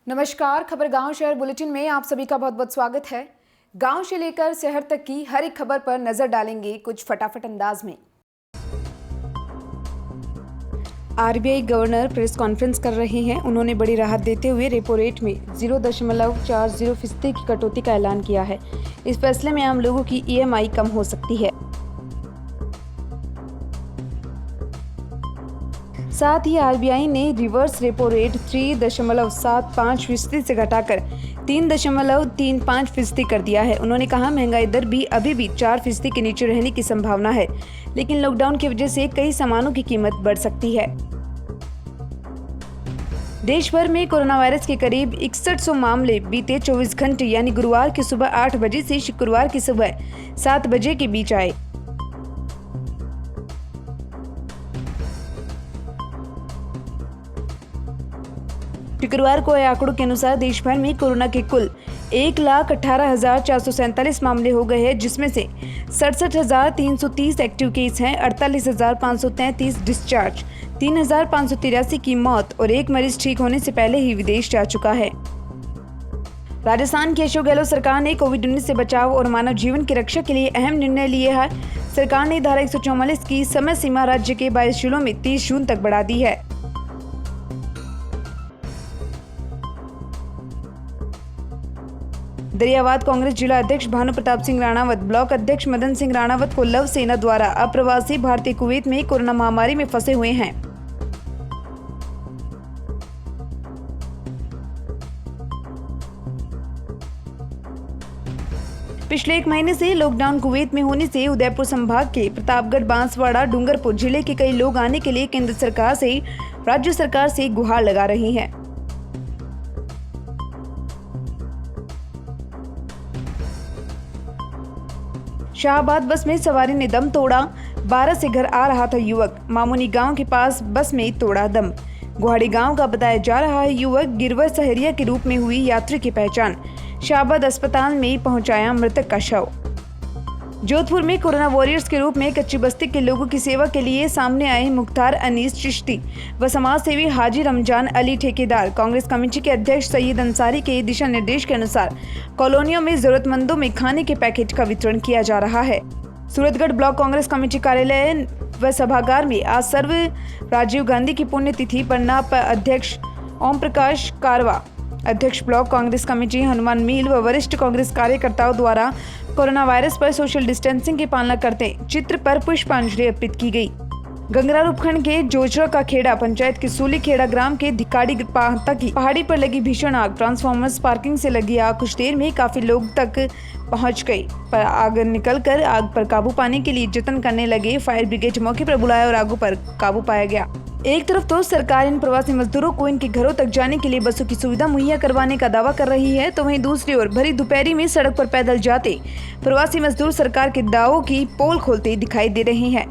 नमस्कार, खबर गांव शहर बुलेटिन में आप सभी का बहुत बहुत स्वागत है। गांव से लेकर शहर तक की हर एक खबर पर नजर डालेंगे कुछ फटाफट अंदाज में। आरबीआई गवर्नर प्रेस कॉन्फ्रेंस कर रहे हैं। उन्होंने बड़ी राहत देते हुए रेपो रेट में 0.40% की कटौती का ऐलान किया है। इस फैसले में आम लोगों की ईएमआई कम हो सकती है। साथ ही आरबीआई ने रिवर्स रेपो रेट 3.75% से घटाकर 3.35% कर दिया है। उन्होंने कहा, महंगाई दर भी अभी भी 4% के नीचे रहने की संभावना है, लेकिन लॉकडाउन की वजह से कई सामानों की कीमत बढ़ सकती है। देश भर में कोरोना वायरस के करीब 6100 मामले बीते 24 घंटे यानी गुरुवार की सुबह 8 बजे से शुक्रवार की सुबह 7 बजे के बीच आए। शुक्रवार को आए आंकड़ों के अनुसार देश भर में कोरोना के कुल 1,18,447 मामले हो गए हैं, जिसमें से 67,330 एक्टिव केस हैं, 48,533 डिस्चार्ज, 3,583 की मौत और एक मरीज ठीक होने से पहले ही विदेश जा चुका है। राजस्थान की अशोक गहलोत सरकार ने कोविड-19 से बचाव और मानव जीवन की रक्षा के लिए अहम निर्णय लिए है। सरकार ने धारा 144 की समय सीमा राज्य के 22 जिलों में 30 जून तक बढ़ा दी है। दरियावाद कांग्रेस जिला अध्यक्ष भानु प्रताप सिंह राणावत, ब्लॉक अध्यक्ष मदन सिंह राणावत को लव सेना द्वारा अप्रवासी भारतीय कुवैत में कोरोना महामारी में फंसे हुए हैं। पिछले 1 महीने से लॉकडाउन कुवैत में होने से उदयपुर संभाग के प्रतापगढ़, बांसवाड़ा, डूंगरपुर जिले के कई लोग आने के लिए केंद्र सरकार से राज्य सरकार से गुहार लगा रहे हैं। शाहबाद बस में सवारी ने दम तोड़ा। 12 से घर आ रहा था युवक, मामूनी गांव के पास बस में तोड़ा दम। गुहाड़ी गांव का बताया जा रहा है युवक गिरवर सहरिया के रूप में हुई यात्री की पहचान। शाहबाद अस्पताल में पहुंचाया मृतक का शव। जोधपुर में कोरोना वॉरियर्स के रूप में कच्ची बस्ती के लोगों की सेवा के लिए सामने आए मुख्तार अनीस चिश्ती व समाज सेवी हाजी रमजान अली ठेकेदार। कांग्रेस कमेटी के अध्यक्ष सैयद अंसारी के दिशा निर्देश के अनुसार कॉलोनियों में जरूरतमंदों में खाने के पैकेट का वितरण किया जा रहा है। सूरतगढ़ ब्लॉक कांग्रेस कमेटी कार्यालय व सभागार में आज सर्व राजीव गांधी की पुण्यतिथि पर नाप अध्यक्ष ओम प्रकाश कारवा, अध्यक्ष ब्लॉक कांग्रेस कमेटी हनुमान मील व वरिष्ठ कांग्रेस कार्यकर्ताओं द्वारा कोरोना वायरस पर सोशल डिस्टेंसिंग की पालना करते चित्र पर पुष्पांजलि अर्पित की गई। गंगरार उपखंड के जोजरा का खेड़ा पंचायत के सूली खेड़ा ग्राम के धिकाड़ी पाहता की पहाड़ी पर लगी भीषण आग। ट्रांसफार्मर्स पार्किंग से लगी आग कुछ देर में काफी लोग तक पहुंच गई, पर आग निकलकर आग पर काबू पाने के लिए जतन करने लगे। फायर ब्रिगेड मौके पर बुलाया और आग पर काबू पाया गया। एक तरफ तो सरकार इन प्रवासी मजदूरों को इनके घरों तक जाने के लिए बसों की सुविधा मुहैया करवाने का दावा कर रही है, तो वहीं दूसरी ओर भरी दोपहरी में सड़क पर पैदल जाते प्रवासी मजदूर सरकार के दावों की पोल खोलते दिखाई दे रहे हैं।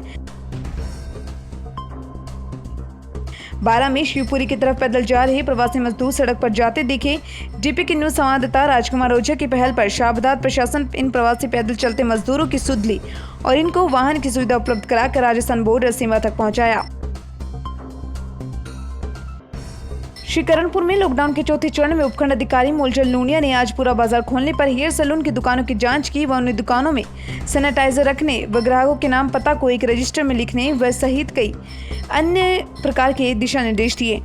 12 में शिवपुरी की तरफ पैदल जा रहे प्रवासी मजदूर सड़क पर जाते दिखे। डीपी की न्यूज संवाददाता राजकुमार ओझा की पहल पर शाहबाद प्रशासन इन प्रवासी पैदल चलते मजदूरों की सुध ली और इनको वाहन की सुविधा उपलब्ध कराकर राजस्थान बॉर्डर सीमा तक पहुंचाया। श्रीकरणपुर में लॉकडाउन के चौथे चरण में उपखंड अधिकारी मूलचंद लूनिया ने आज पूरा बाजार खोलने पर हेयर सैलून की दुकानों की जांच की व उन दुकानों में सैनिटाइजर रखने व ग्राहकों के नाम पता को एक रजिस्टर में लिखने व सहित कई अन्य प्रकार के दिशा निर्देश दिए।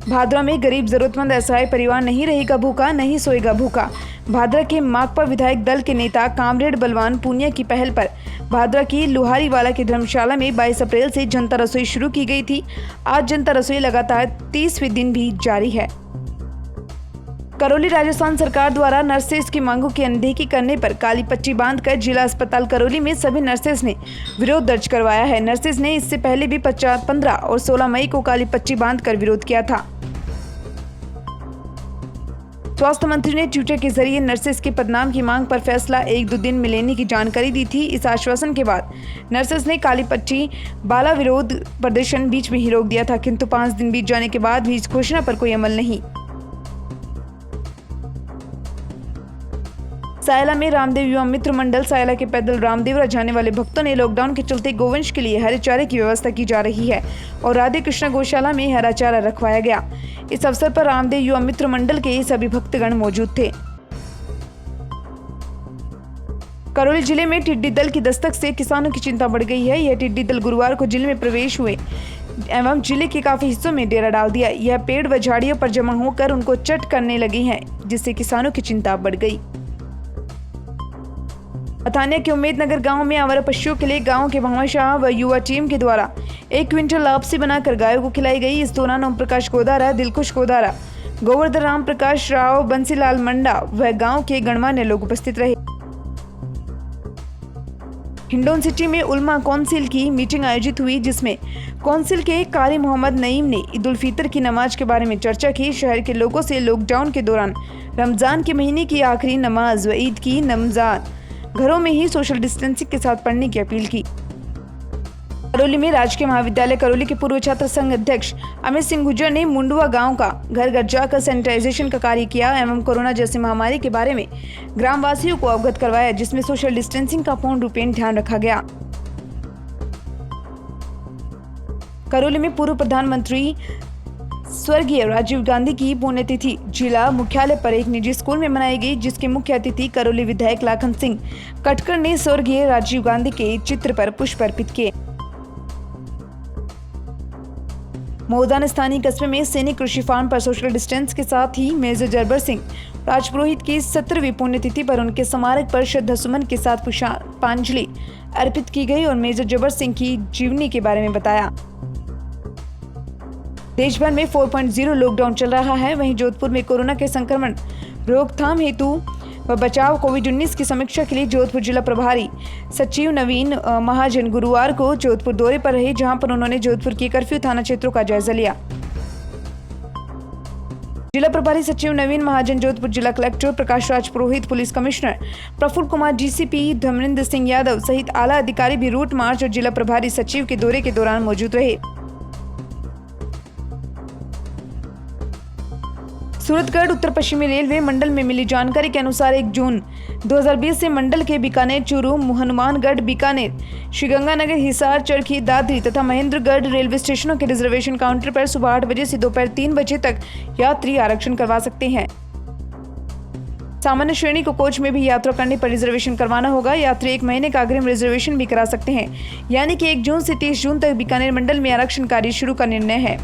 भादरा में गरीब जरूरतमंद असहाय परिवार नहीं रहेगा भूखा, नहीं सोएगा भूखा। भादरा के माकपा विधायक दल के नेता कामरेड बलवान पूनिया की पहल पर भादरा की लुहारीवाला की धर्मशाला में 22 अप्रैल से जनता रसोई शुरू की गई थी। आज जनता रसोई लगातार 30वें दिन भी जारी है। करौली राजस्थान सरकार द्वारा नर्सेस की मांगों की अनदेखी करने पर काली पट्टी बांधकर जिला अस्पताल करौली में सभी नर्सेस ने विरोध दर्ज करवाया है। नर्सेस ने इससे पहले भी 15 और 16 मई को काली पट्टी बांधकर विरोध किया था। स्वास्थ्य मंत्री ने ट्विटर के जरिए नर्सेस के पदनाम की मांग पर फैसला 1-2 दिन में लेने की जानकारी दी थी। इस आश्वासन के बाद नर्सेस ने काली पट्टी बाला विरोध प्रदर्शन बीच में ही रोक दिया था, किंतु 5 दिन बीत जाने के बाद भी इस घोषणा पर कोई अमल नहीं। सायला में रामदेव युवा मित्र मंडल सायला के पैदल रामदेवरा जाने वाले भक्तों ने लॉकडाउन के चलते गोवंश के लिए हरे चारे की व्यवस्था की जा रही है और राधे कृष्ण गौशाला में हरा चारा रखवाया गया। इस अवसर पर रामदेव युवा मित्र मंडल के सभी भक्तगण मौजूद थे। करौली जिले में टिड्डी दल की दस्तक से किसानों की चिंता बढ़ गई है। यह टिड्डी दल गुरुवार को जिले में प्रवेश हुए एवं जिले के काफी हिस्सों में डेरा डाल दिया। यह पेड़ व झाड़ियों पर जमा होकर उनको चट करने लगी हैं, जिससे किसानों की चिंता बढ़ गई। अथानिया के उम्मेदनगर गांव में आवारा पशुओं के लिए गांव के भामाशाह व युवा टीम के द्वारा 1 क्विंटल लापसी बनाकर गायों को खिलाई गई। इस दौरान ओम प्रकाश गोदारा, दिलखुश गोदारा, गोवर्धन राम प्रकाश राव, बंसीलाल मंडा व गांव के गणमान्य लोग उपस्थित रहे। हिंडौन सिटी में उलमा कौंसिल की मीटिंग आयोजित हुई, जिसमें कौंसिल के कारी मोहम्मद नईम ने ईद उल फितर की नमाज के बारे में चर्चा की। शहर के लोगों से लॉकडाउन के दौरान रमजान के महीने की आखिरी नमाज व ईद की नमाज घरों में ही सोशल डिस्टेंसिंग के साथ पढ़ने की अपील की। करौली में राजकीय महाविद्यालय करौली के पूर्व छात्र संघ अध्यक्ष अमित सिंह गुर्जर ने मुंडवा गांव का घर घर जाकर सैनिटाइजेशन का कार्य किया एवं कोरोना जैसी महामारी के बारे में ग्रामवासियों को अवगत करवाया, जिसमें सोशल डिस्टेंसिंग का पूर्ण रूपेण ध्यान रखा गया। करौली में पूर्व प्रधानमंत्री स्वर्गीय राजीव गांधी की पुण्यतिथि जिला मुख्यालय पर एक निजी स्कूल में मनाई गई, जिसके मुख्य अतिथि करौली विधायक लाखन सिंह कटकर ने स्वर्गीय राजीव गांधी के चित्र पर पुष्प अर्पित किए। मऊदान स्थानीय कस्बे में सैनिक कृषि फार्म पर सोशल डिस्टेंस के साथ ही मेजर जरबर सिंह राजपुरोहित की 17वीं पुण्यतिथि पर उनके स्मारक पर श्रद्धासुमन के साथ पुष्पांजलि अर्पित की गई और मेजर जरबर सिंह की जीवनी के बारे में बताया। देश भर में 4.0 लॉकडाउन चल रहा है। वहीं जोधपुर में कोरोना के संक्रमण रोकथाम हेतु व बचाव कोविड-19 की समीक्षा के लिए जोधपुर जिला प्रभारी सचिव नवीन महाजन गुरुवार को जोधपुर दौरे पर रहे, जहां पर उन्होंने जोधपुर के कर्फ्यू थाना क्षेत्रों का जायजा लिया। जिला प्रभारी सचिव नवीन महाजन जोधपुर जिला collector Prakash Raj Purohit, police commissioner Praful Kumar, DCP Dharmendra Singh Yadav सहित आला अधिकारी भी रूट मार्च और जिला प्रभारी सचिव के दौरे के दौरान मौजूद रहे। सूरतगढ़ उत्तर पश्चिमी रेलवे मंडल में मिली जानकारी के अनुसार 1 जून 2020 से मंडल के बीकानेर, चूरू, हनुमानगढ़, बीकानेर, श्रीगंगानगर, हिसार, चरखी, दादरी तथा महेंद्रगढ़ रेलवे स्टेशनों के रिजर्वेशन काउंटर पर सुबह 8 बजे से दोपहर 3 बजे तक यात्री आरक्षण करवा सकते हैं। सामान्य श्रेणी को कोच में भी यात्रा करने पर रिजर्वेशन करवाना होगा। यात्री 1 महीने का अग्रिम रिजर्वेशन भी करा सकते हैं, यानी कि 1 जून से 30 जून तक बीकानेर मंडल में आरक्षण कार्य शुरू का निर्णय है।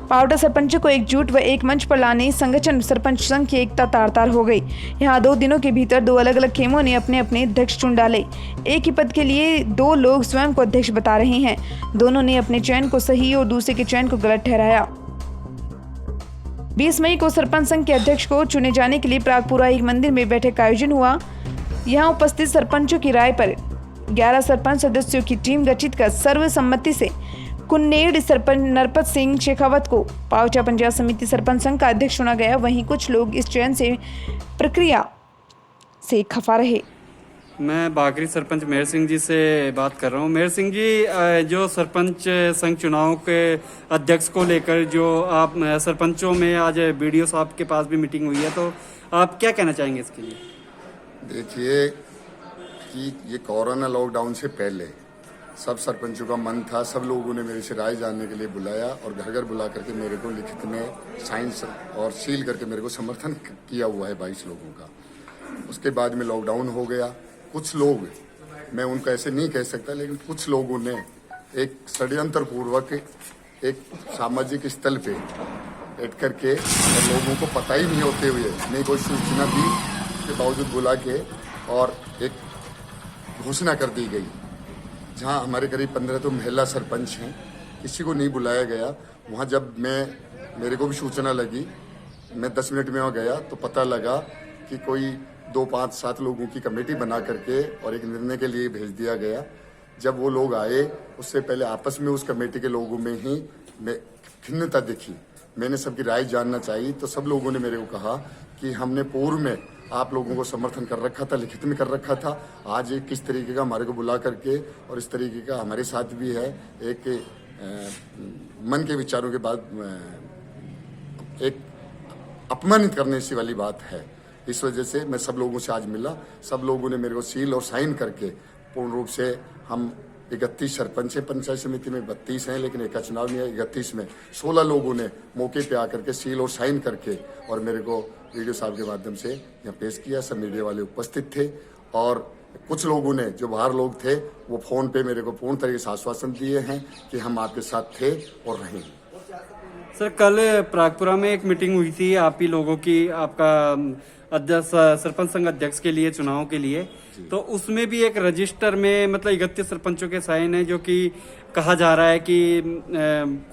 पावटा सरपंचों को एकजुट व एक मंच पर लाने संगठन सरपंच संघ की एकता तार-तार हो गई। यहाँ 2 दिनों के भीतर 2 अलग-अलग खेमों ने अपने अपने अध्यक्ष चुन डाले। एक ही पद के लिए 2 लोग स्वयं को अध्यक्ष बता रहे हैं। दोनों ने अपने चयन को सही और दूसरे के चयन को गलत ठहराया। 20 मई को सरपंच संघ के अध्यक्ष को चुने जाने के लिए प्रागपुरा एक मंदिर में बैठक का आयोजन हुआ। यहाँ उपस्थित सरपंचों की राय पर 11 सरपंच सदस्यों की टीम गठित कर सर्वसम्मति से कुन्नेड़ सरपंच नरपत सिंह शेखावत को पावटा पंचायत समिति सरपंच संघ का अध्यक्ष चुना गया। वहीं कुछ लोग इस चयन से प्रक्रिया से खफा रहे। मैं बागरी सरपंच मेहर सिंह जी से बात कर रहा हूँ। मेहर सिंह जी, जो सरपंच संघ चुनाव के अध्यक्ष को लेकर जो आप सरपंचों में आज बीडीओ साहब के पास भी मीटिंग हुई है, तो आप क्या कहना चाहेंगे इसके लिए? देखिए कि ये कोरोना लॉकडाउन से पहले सब सरपंचों का मन था, सब लोगों ने मेरे से राय जानने के लिए बुलाया और घर घर बुला करके मेरे को लिखित में साइन और सील करके मेरे को समर्थन किया हुआ है 22 लोगों का। उसके बाद में लॉकडाउन हो गया। कुछ लोग, मैं उनको ऐसे नहीं कह सकता, लेकिन कुछ लोगों ने एक षड्यंत्र पूर्वक एक सामाजिक स्थल पे बैठ करके लोगों को पता ही नहीं होते हुए नहीं कोई सूचना दी के बावजूद बुला के और एक घोषणा कर दी गई, जहां हमारे करीब 15 तो महिला सरपंच हैं, किसी को नहीं बुलाया गया। वहां जब मेरे को भी सूचना लगी, मैं 10 मिनट में वहाँ गया तो पता लगा कि कोई 2, 5, 7 लोगों की कमेटी बना करके और एक निर्णय के लिए भेज दिया गया। जब वो लोग आए, उससे पहले आपस में उस कमेटी के लोगों में ही खिन्नता दिखी। मैंने सबकी राय जानना चाहिए, तो सब लोगों ने मेरे को कहा कि हमने पूर्व में आप लोगों को समर्थन कर रखा था, लिखित में कर रखा था। आज एक किस तरीके का हमारे को बुला करके और इस तरीके का हमारे साथ भी है, एक मन के विचारों के बाद एक अपमानित करने सी वाली बात है। इस वजह से मैं सब लोगों से आज मिला, सब लोगों ने मेरे को सील और साइन करके पूर्ण रूप से हम 31 सरपंच है, पंचायत समिति में 32 हैं, लेकिन एक का चुनाव नहीं है। 31 में 16 लोगों ने मौके पे आकर के सील और साइन करके और मेरे को वीडियो साहब के माध्यम से यहाँ पेश किया। सब मीडिया वाले उपस्थित थे और कुछ लोगों ने, जो बाहर लोग थे, वो फोन पे मेरे को पूर्ण तरीके से आश्वासन दिए हैं कि हम आपके साथ थे और रहेंगे। सर, कल प्रागपुरा में एक मीटिंग हुई थी आप ही लोगों की, आपका अध्यक्ष, सरपंच संघ अध्यक्ष के लिए, चुनाव के लिए, तो उसमें भी एक रजिस्टर में मतलब 31 सरपंचों के साइन है, जो कि कहा जा रहा है कि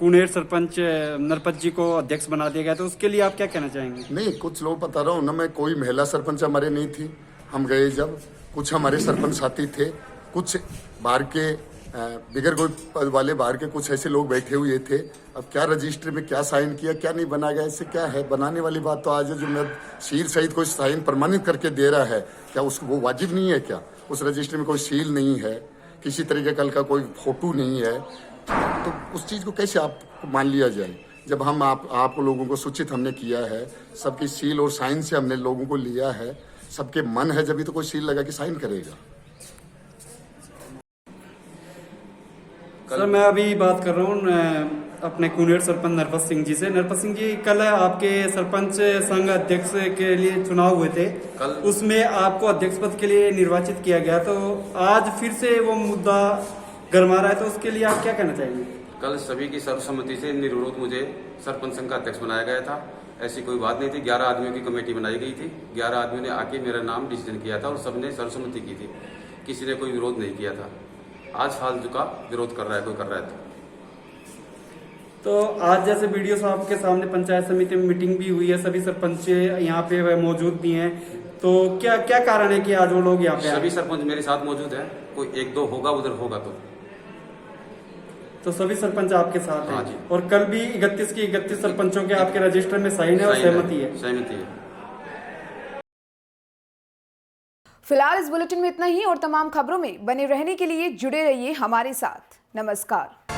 कुनेर सरपंच नरपत जी को अध्यक्ष बना दिया गया। तो उसके लिए आप क्या कहना चाहेंगे? नहीं, कुछ लोग बता रहा हूँ ना मैं, कोई महिला सरपंच हमारे नहीं थी। हम गए जब, कुछ हमारे सरपंच साथी थे, कुछ बाहर के बिगर कोई पद वाले बाहर के कुछ ऐसे लोग बैठे हुए थे। अब क्या रजिस्टर में क्या साइन किया, क्या नहीं बना गया, इससे क्या है? बनाने वाली बात तो आज है। जो मैं सील सहित कोई साइन प्रमाणित करके दे रहा है, क्या उसको वो वाजिब नहीं है? क्या उस रजिस्टर में कोई सील नहीं है, किसी तरीके कल का कोई फोटो नहीं है, तो उस चीज को कैसे आप मान लिया जाए? जब हम आप लोगों को सूचित हमने किया है, सबकी सील और साइन से हमने लोगों को लिया है, सबके मन है, जब भी तो कोई सील लगा के साइन करेगा। सर, मैं अभी बात कर रहा हूँ अपने कुनेर सरपंच नरपत सिंह जी से। नरपत सिंह जी, कल आपके सरपंच संघ अध्यक्ष के लिए चुनाव हुए थे, उसमें आपको अध्यक्ष पद के लिए निर्वाचित किया गया, तो आज फिर से वो मुद्दा गरमा रहा है, तो उसके लिए आप क्या कहना चाहेंगे? कल सभी की सर्वसम्मति से निर्विरोध मुझे सरपंच संघ का अध्यक्ष बनाया गया था। ऐसी कोई बात नहीं थी। 11 आदमियों की कमेटी बनाई गई थी, 11 आदमियों ने आके मेरा नाम डिसीजन किया था और सबने सर्वसम्मति की थी, किसी ने कोई विरोध नहीं किया था। आज फालतू का विरोध कर रहा है कोई, कर रहा है तो आज जैसे वीडियो साहब के सामने पंचायत समिति में मीटिंग भी हुई है, सभी सरपंच यहाँ पे मौजूद भी हैं, तो क्या क्या कारण है कि आज वो लोग यहाँ पे सभी सरपंच मेरे साथ मौजूद है। कोई 1-2 होगा उधर होगा तो सभी सरपंच आपके साथ हैं? हाँ जी। और कल भी 31 सरपंचों के आपके रजिस्टर में साइन है और सहमति है? फिलहाल इस बुलेटिन में इतना ही और तमाम खबरों में बने रहने के लिए जुड़े रहिए हमारे साथ। नमस्कार।